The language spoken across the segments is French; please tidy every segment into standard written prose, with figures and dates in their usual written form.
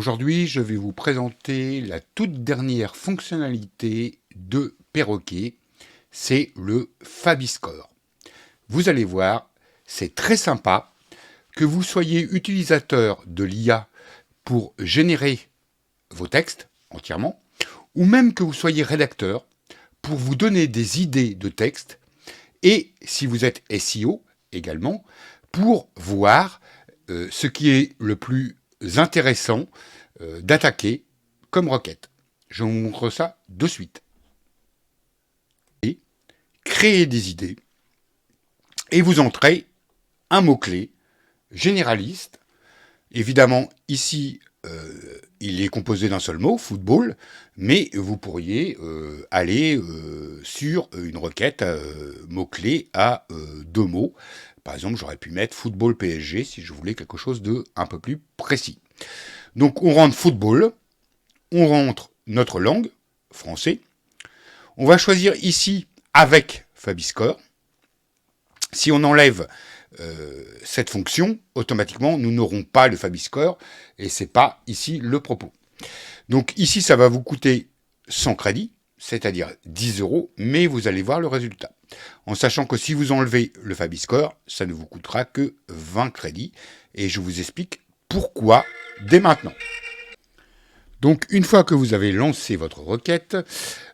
Aujourd'hui, je vais vous présenter la toute dernière fonctionnalité de Perroquet, c'est le Fabiscore. Vous allez voir, c'est très sympa que vous soyez utilisateur de l'IA pour générer vos textes entièrement, ou même que vous soyez rédacteur pour vous donner des idées de texte, et si vous êtes SEO également, pour voir ce qui est le plus intéressant d'attaquer comme requête. Je vous montre ça de suite. Et créer des idées et vous entrez un mot-clé généraliste. Évidemment, ici, il est composé d'un seul mot, football, mais vous pourriez aller sur une requête mot-clé à deux mots. Par exemple, j'aurais pu mettre football PSG si je voulais quelque chose de un peu plus précis. Donc, on rentre football, on rentre notre langue, français. On va choisir ici avec Fabiscore. Si on enlève cette fonction, automatiquement, nous n'aurons pas le Fabiscore et c'est pas ici le propos. Donc ici, ça va vous coûter 100 crédits, c'est-à-dire 10 €, mais vous allez voir le résultat. En sachant que si vous enlevez le Fabiscore, ça ne vous coûtera que 20 crédits et je vous explique pourquoi dès maintenant. Donc, une fois que vous avez lancé votre requête,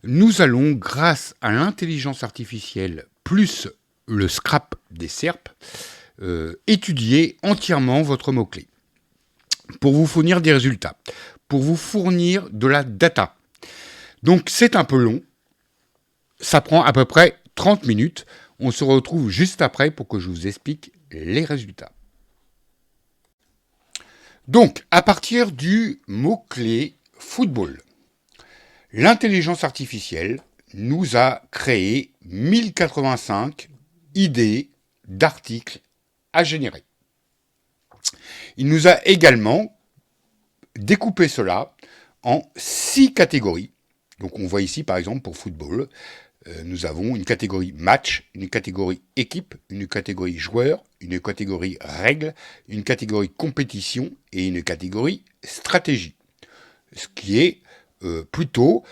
nous allons, grâce à l'intelligence artificielle plus le scrap des SERP, étudier entièrement votre mot-clé pour vous fournir des résultats, pour vous fournir de la data. Donc, c'est un peu long. Ça prend à peu près 30 minutes. On se retrouve juste après pour que je vous explique les résultats. Donc, à partir du mot-clé football, l'intelligence artificielle nous a créé 1085 idées d'articles à générer. Il nous a également découpé cela en 6 catégories. Donc on voit ici par exemple pour football, nous avons une catégorie match, une catégorie équipe, une catégorie joueur, une catégorie règles, une catégorie compétition et une catégorie stratégie. Ce qui est plutôt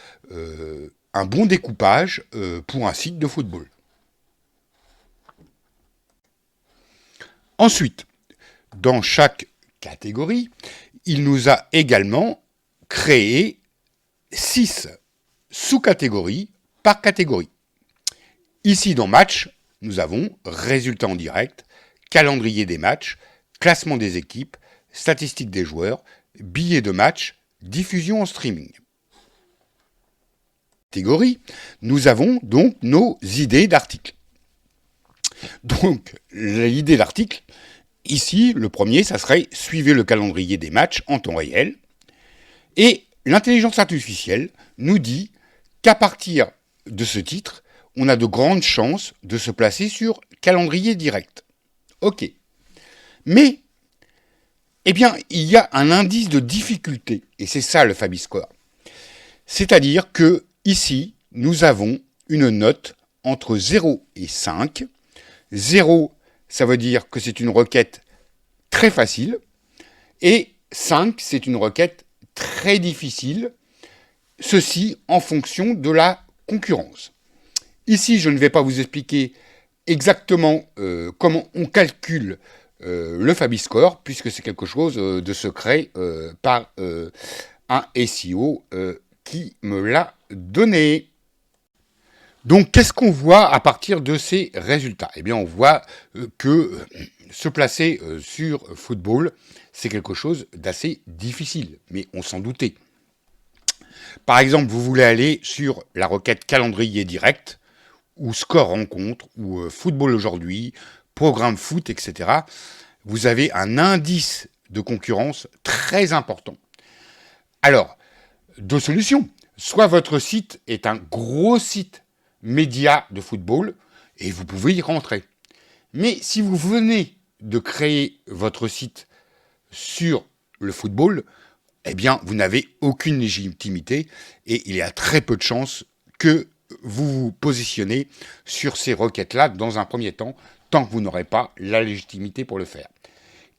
un bon découpage pour un site de football. Ensuite, dans chaque catégorie, il nous a également créé 6 sous-catégories par catégorie. Ici, dans match, nous avons résultats en direct, calendrier des matchs, classement des équipes, statistiques des joueurs, billets de match, diffusion en streaming. Catégorie, nous avons donc nos idées d'articles. Donc, l'idée d'article, ici, le premier, ça serait « Suivez le calendrier des matchs en temps réel ». Et l'intelligence artificielle nous dit qu'à partir de ce titre, on a de grandes chances de se placer sur calendrier direct. Ok. Mais, eh bien, il y a un indice de difficulté, et c'est ça le Fabiscore. C'est-à-dire que ici, nous avons une note entre 0 et 5. 0, ça veut dire que c'est une requête très facile, et 5, c'est une requête très difficile, ceci en fonction de la concurrence. Ici, je ne vais pas vous expliquer exactement comment on calcule le Fabiscore, puisque c'est quelque chose de secret par un SEO qui me l'a donné. Donc, qu'est-ce qu'on voit à partir de ces résultats? Eh bien, on voit que se placer sur football, c'est quelque chose d'assez difficile, mais on s'en doutait. Par exemple, vous voulez aller sur la requête calendrier direct, ou score rencontre, ou football aujourd'hui, programme foot, etc. Vous avez un indice de concurrence très important. Alors, deux solutions. Soit votre site est un gros site média de football, et vous pouvez y rentrer. Mais si vous venez de créer votre site sur le football, eh bien, vous n'avez aucune légitimité, et il y a très peu de chances que vous vous positionnez sur ces requêtes-là dans un premier temps, tant que vous n'aurez pas la légitimité pour le faire.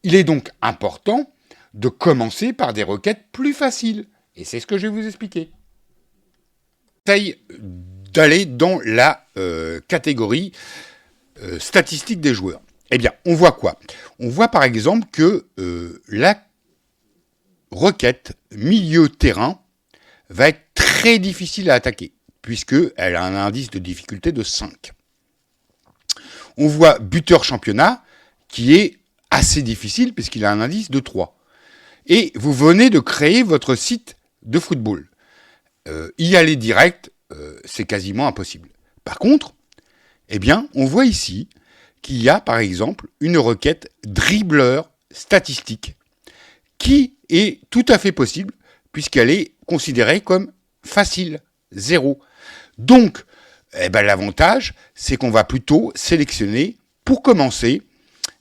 Il est donc important de commencer par des requêtes plus faciles. Et c'est ce que je vais vous expliquer. J'essaye d'aller dans la catégorie statistique des joueurs. Eh bien, on voit quoi? On voit par exemple que la requête milieu-terrain va être très difficile à attaquer, puisqu'elle a un indice de difficulté de 5. On voit buteur championnat, qui est assez difficile, puisqu'il a un indice de 3. Et vous venez de créer votre site de football. Y aller direct, c'est quasiment impossible. Par contre, eh bien, on voit ici qu'il y a, par exemple, une requête dribbleur statistique qui est tout à fait possible puisqu'elle est considérée comme facile, 0. Donc, l'avantage, c'est qu'on va plutôt sélectionner, pour commencer,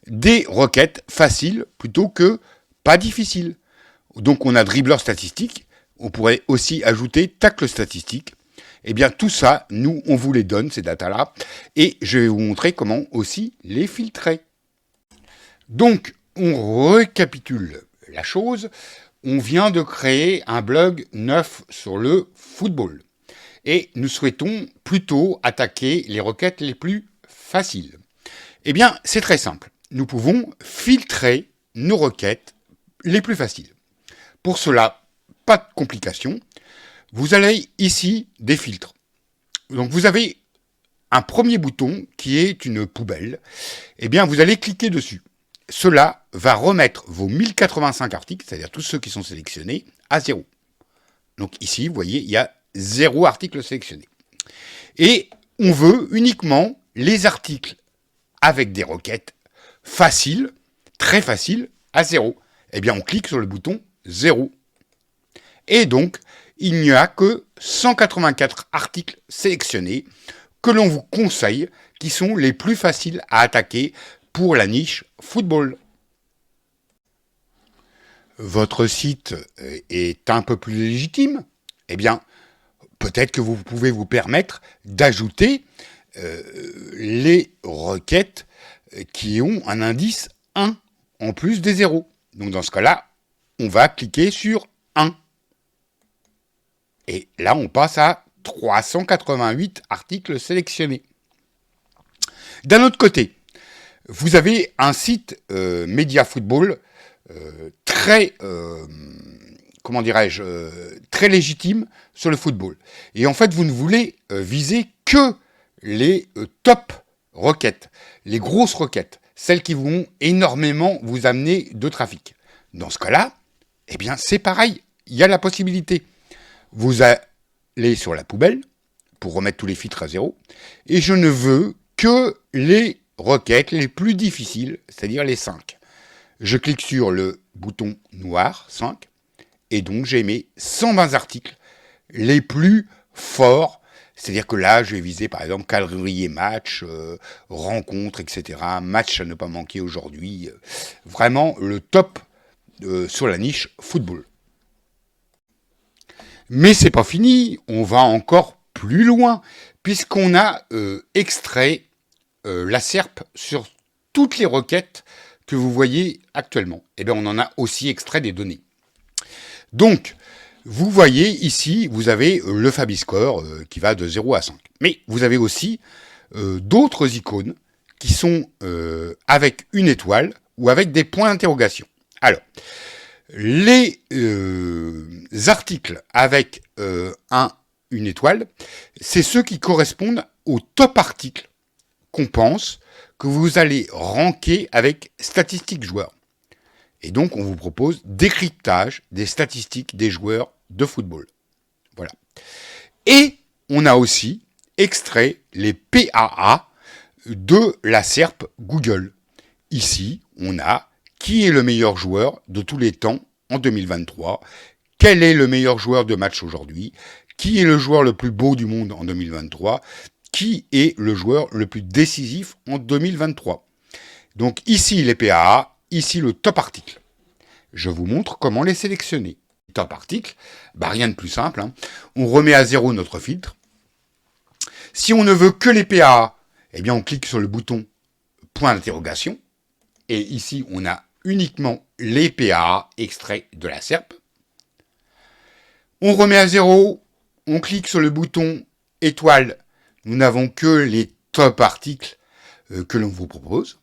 des requêtes faciles plutôt que pas difficiles. Donc, on a dribbleur statistique, on pourrait aussi ajouter tacle statistique. Eh bien, tout ça, nous, on vous les donne, ces datas-là, et je vais vous montrer comment aussi les filtrer. Donc, on récapitule la chose. On vient de créer un blog neuf sur le football. Et nous souhaitons plutôt attaquer les requêtes les plus faciles. Eh bien, c'est très simple. Nous pouvons filtrer nos requêtes les plus faciles. Pour cela, pas de complications. Vous allez ici des filtres. Donc vous avez un premier bouton qui est une poubelle. Eh bien, vous allez cliquer dessus. Cela va remettre vos 1085 articles, c'est-à-dire tous ceux qui sont sélectionnés, à 0. Donc ici, vous voyez, il y a 0 article sélectionné. Et on veut uniquement les articles avec des requêtes faciles, très faciles, à 0. Eh bien, on clique sur le bouton 0. Et donc, il n'y a que 184 articles sélectionnés que l'on vous conseille, qui sont les plus faciles à attaquer pour la niche football. Votre site est un peu plus légitime. Eh bien, peut-être que vous pouvez vous permettre d'ajouter les requêtes qui ont un indice 1 en plus des 0. Donc dans ce cas-là, on va cliquer sur 1. Et là, on passe à 388 articles sélectionnés. D'un autre côté, vous avez un site Média Football très, très légitime sur le football. Et en fait, vous ne voulez viser que les top requêtes, les grosses requêtes, celles qui vont énormément vous amener de trafic. Dans ce cas-là, eh bien, c'est pareil, il y a la possibilité. Vous allez sur la poubelle pour remettre tous les filtres à 0, et je ne veux que les requêtes les plus difficiles, c'est-à-dire les 5. Je clique sur le bouton noir, 5, et donc j'ai mes 120 articles les plus forts, c'est-à-dire que là, je vais viser par exemple calendrier match, rencontre, etc., match à ne pas manquer aujourd'hui, vraiment le top sur la niche football. Mais c'est pas fini, on va encore plus loin, puisqu'on a extrait la SERP sur toutes les requêtes que vous voyez actuellement. Eh bien, on en a aussi extrait des données. Donc, vous voyez ici, vous avez le Fabiscore qui va de 0 à 5. Mais vous avez aussi d'autres icônes qui sont avec une étoile ou avec des points d'interrogation. Alors, les articles avec une étoile, c'est ceux qui correspondent au top article qu'on pense que vous allez ranker avec statistiques joueurs. Et donc, on vous propose décryptage des statistiques des joueurs de football. Voilà. Et on a aussi extrait les PAA de la SERP Google. Ici, on a qui est le meilleur joueur de tous les temps en 2023, quel est le meilleur joueur de match aujourd'hui, qui est le joueur le plus beau du monde en 2023, qui est le joueur le plus décisif en 2023. Donc ici les PAA, ici le top article. Je vous montre comment les sélectionner. Top article, rien de plus simple. On remet à 0 notre filtre. Si on ne veut que les PAA, eh bien on clique sur le bouton point d'interrogation. Et ici, on a uniquement les PA extraits de la SERP. On remet à 0, on clique sur le bouton étoile. Nous n'avons que les top articles que l'on vous propose.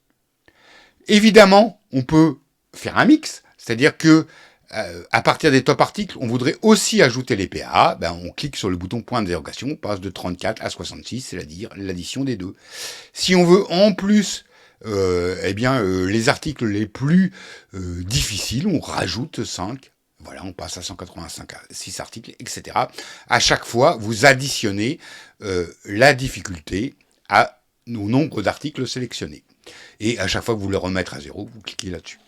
Évidemment, on peut faire un mix, c'est-à-dire que à partir des top articles, on voudrait aussi ajouter les PA. On clique sur le bouton point d'interrogation, on passe de 34 à 66, c'est-à-dire l'addition des deux. Si on veut en plus les articles les plus difficiles, on rajoute 5. Voilà, on passe à 185, à 6 articles, etc. À chaque fois, vous additionnez la difficulté au nombre d'articles sélectionnés. Et à chaque fois que vous le remettre à 0, vous cliquez là-dessus.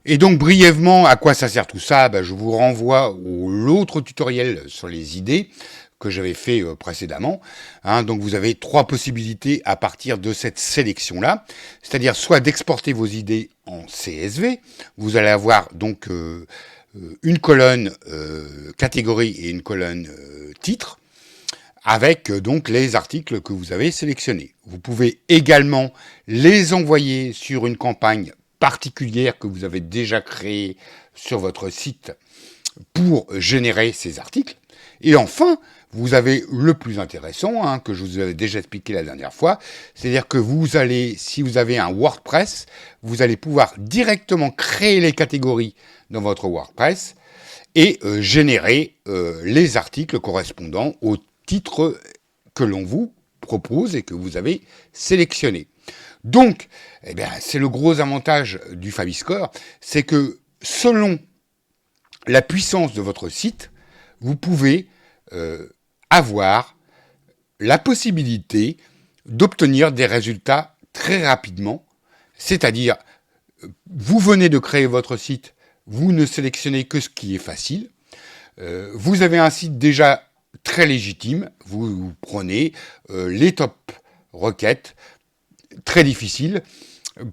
Et donc, brièvement, à quoi ça sert tout ça ? Je vous renvoie à l'autre tutoriel sur les idées que j'avais fait précédemment. Donc, vous avez 3 possibilités à partir de cette sélection-là. C'est-à-dire, soit d'exporter vos idées en CSV. Vous allez avoir donc une colonne catégorie et une colonne titre, avec donc les articles que vous avez sélectionnés. Vous pouvez également les envoyer sur une campagne particulière que vous avez déjà créée sur votre site pour générer ces articles. Et enfin, vous avez le plus intéressant, que je vous avais déjà expliqué la dernière fois, c'est-à-dire que vous allez, si vous avez un WordPress, vous allez pouvoir directement créer les catégories dans votre WordPress et générer les articles correspondant au titre que l'on vous propose et que vous avez sélectionné. Donc, c'est le gros avantage du Fabiscore, c'est que selon la puissance de votre site, vous pouvez avoir la possibilité d'obtenir des résultats très rapidement, c'est-à-dire, vous venez de créer votre site, vous ne sélectionnez que ce qui est facile, vous avez un site déjà très légitime, vous prenez les top requêtes très difficiles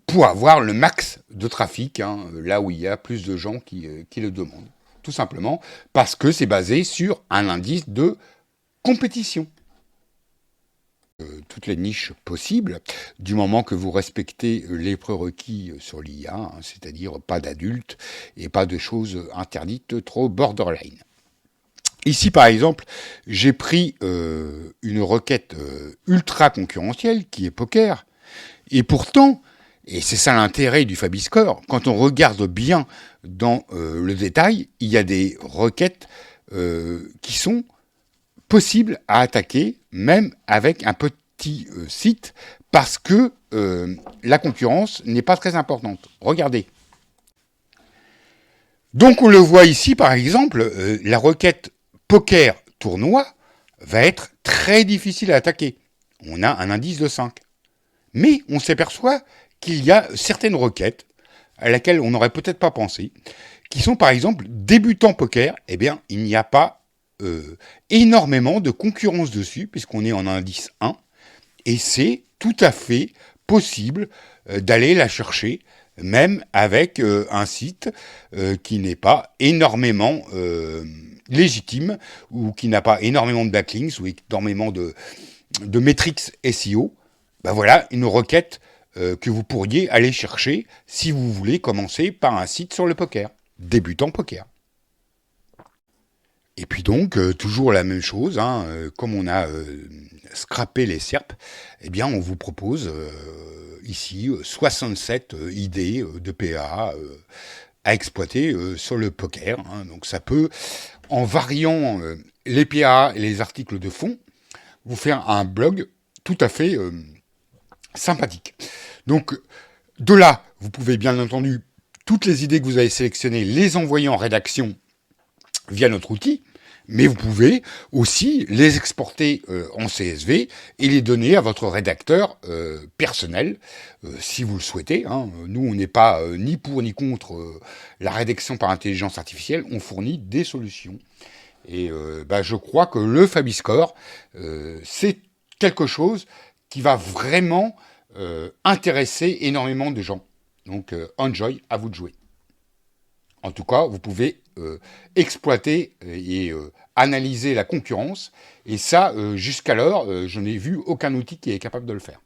pour avoir le max de trafic, là où il y a plus de gens qui le demandent. Tout simplement parce que c'est basé sur un indice de compétition. Toutes les niches possibles, du moment que vous respectez les prérequis sur l'IA, c'est-à-dire pas d'adultes et pas de choses interdites trop borderline. Ici, par exemple, j'ai pris une requête ultra concurrentielle qui est poker, et pourtant, et c'est ça l'intérêt du Fabiscore, quand on regarde bien dans le détail, il y a des requêtes qui sont possibles à attaquer, même avec un petit site, parce que la concurrence n'est pas très importante. Regardez. Donc on le voit ici, par exemple, la requête poker tournoi va être très difficile à attaquer. On a un indice de 5. Mais on s'aperçoit qu'il y a certaines requêtes à laquelle on n'aurait peut-être pas pensé, qui sont par exemple débutant poker. Il n'y a pas énormément de concurrence dessus, puisqu'on est en indice 1, et c'est tout à fait possible d'aller la chercher, même avec un site qui n'est pas énormément légitime, ou qui n'a pas énormément de backlinks, ou énormément de métriques SEO. Voilà une requête que vous pourriez aller chercher si vous voulez commencer par un site sur le poker, débutant poker. Et puis donc, toujours la même chose, comme on a scrappé les SERP, on vous propose ici 67 idées de PA à exploiter sur le poker. Donc ça peut, en variant les PA et les articles de fond, vous faire un blog tout à fait sympathique. Donc, de là, vous pouvez bien entendu, toutes les idées que vous avez sélectionnées, les envoyer en rédaction via notre outil, mais vous pouvez aussi les exporter en CSV et les donner à votre rédacteur personnel, si vous le souhaitez. Nous, on n'est pas ni pour ni contre la rédaction par intelligence artificielle, on fournit des solutions. Et je crois que le Fabiscore, c'est quelque chose qui va vraiment intéresser énormément de gens. Donc, enjoy, à vous de jouer. En tout cas, vous pouvez exploiter et analyser la concurrence. Et ça, jusqu'alors, je n'ai vu aucun outil qui est capable de le faire.